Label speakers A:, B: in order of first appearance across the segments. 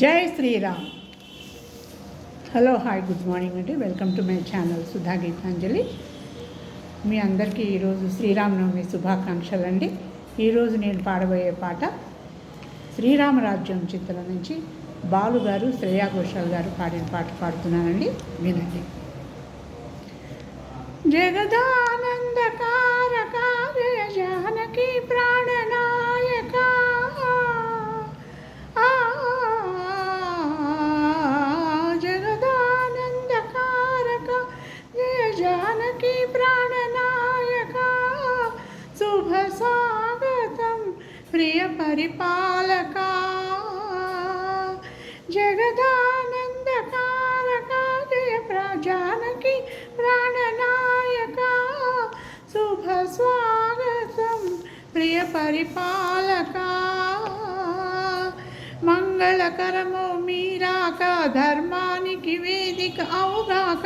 A: జై Shriram. Hello, hi, good morning అండి. Welcome to my channel Sudha Geetanjali. మీ అందరికీ ఈరోజు శ్రీరామనవమి శుభాకాంక్షలు అండి. ఈరోజు నేను పాడబోయే పాట శ్రీరామరాజ్యం చిత్రం నుంచి బాలు గారు, శ్రేయా ఘోషాల్ గారు పాడిన పాట పాడుతున్నానండి, వినండి. జగదానందకారక జయ జానకి ప్రాణనాయక, జగదానందకారక జయ జానకి ప్రాణనాయక, శుభ స్వాగతం ప్రియ పరిపాలక. జగదానందకారక జయ జానకి ప్రాణనాయక, శుభ స్వాగతం ప్రియ పరిపాలక. మంగళకరమో మీరాక, ధర్మానికి వేదిక అవుగాక,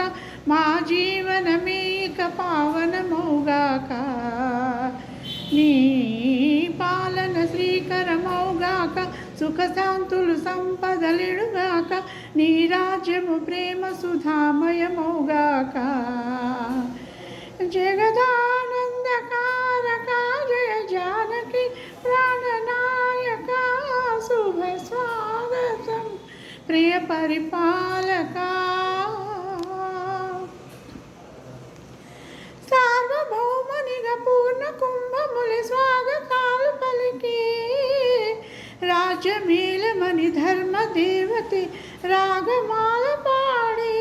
A: మా జీవనమేక పావనమౌగాక. నీ పాలన శ్రీకరమౌగాక, సుఖశాంతులు సంపదలిడుగాక, నీ రాజ్యము ప్రేమ సుధామయమౌగాక. జగదానందకారక జయ జానకి ప్రాణనాయక, శుభ స్వాగతం ప్రియ పరిపాలక. సార్వభౌమనిగా పూర్ణ కుంభములి స్వాగతాలు పలికి, రాజ్యమేలమని ధర్మ దేవతే రాగమాల పాడి,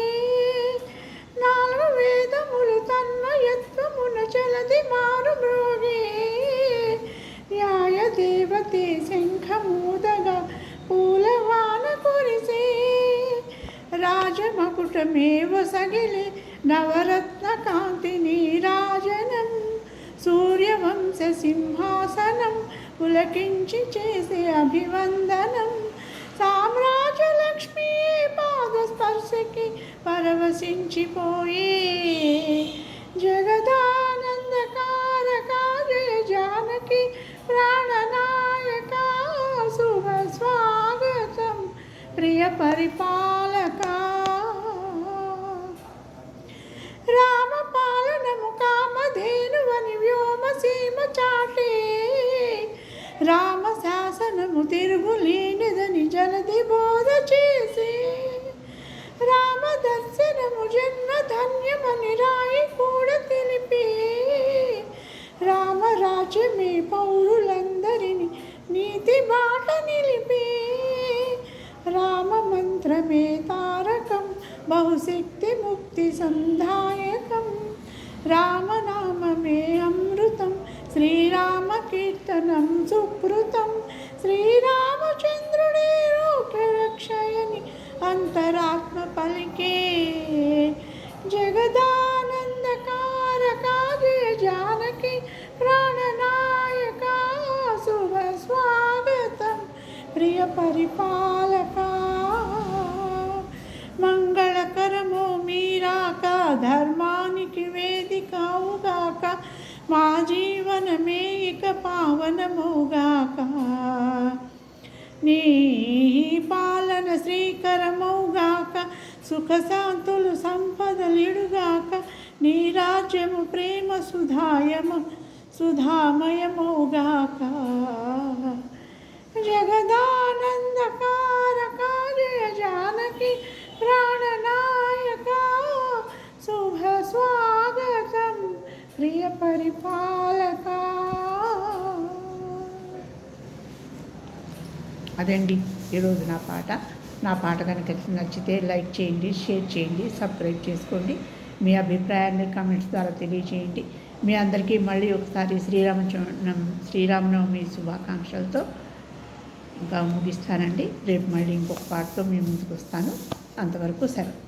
A: నాలుగు వేదములు తన్మయత్వమున చలది మారు మ్రోగి, న్యాయ దేవతే శంఖమూదగా పూలవాన కురిసే, రాజమకుటమేవ సగిలి నవరత్న కాంతి నీరాజనం, సూర్యవంశ సింహాసనం పులకించి చేసే అభివందనం, సామ్రాజ్యలక్ష్మీ పాదస్పర్శకి పరవశించిపోయే, జగదానందకారక జయ జానకి ప్రాణనాయక, శుభ స్వాగతం ప్రియ పరిపాలక. రామపాలనము కామధేనువని వ్యోమసీమ చాటే, రామ శాసనము తిరుగులేనిదని జలది బోధ చేసి, రామ దర్శనము జన్మ ధన్యమని రాయి కూడా తెలిపి, రామరాజ్యమే పౌరులందరినీ నీతి బాట నిలిపి, రామ మంత్రమే తారకం బహుశక్తి ముక్తి సంధాయకం, రామనామమే అమృతం శ్రీరామ కీర్తనం సుకృతం, శ్రీరామచంద్రుడే లోకరక్షయని అంతరాత్మ పలికే, జగదానందకారక జయ జానకి ప్రాణనాయక, శుభ స్వాగతం ప్రియ పరిపాలక. మంగళకరమో మీరాక, ధర్మానికి వేదిక అవుగాక, మా జీవనమే ఇక పావనమౌగాక. నీ పాలన శ్రీకరమౌగాక, సుఖశాంతులు సంపదలిడుగాక, నీ రాజ్యము ప్రేమ సుధామయమౌగాక. జగదానందకారక జయ జానకి ప్రాణనాయక, శుభ స్వాగతం ప్రియ పరిపాలక. అదండి ఈరోజు నా పాట కనుక నచ్చితే లైక్ చేయండి, షేర్ చేయండి, సబ్స్క్రైబ్ చేసుకోండి. మీ అభిప్రాయాన్ని కామెంట్స్ ద్వారా తెలియజేయండి. మీ అందరికీ మళ్ళీ ఒకసారి శ్రీరామనవమి శుభాకాంక్షలతో ఇంకా ముగిస్తానండి. రేపు మళ్ళీ ఇంకొక పాటతో మీ ముందుకు వస్తాను. అంతవరకు సెలవు.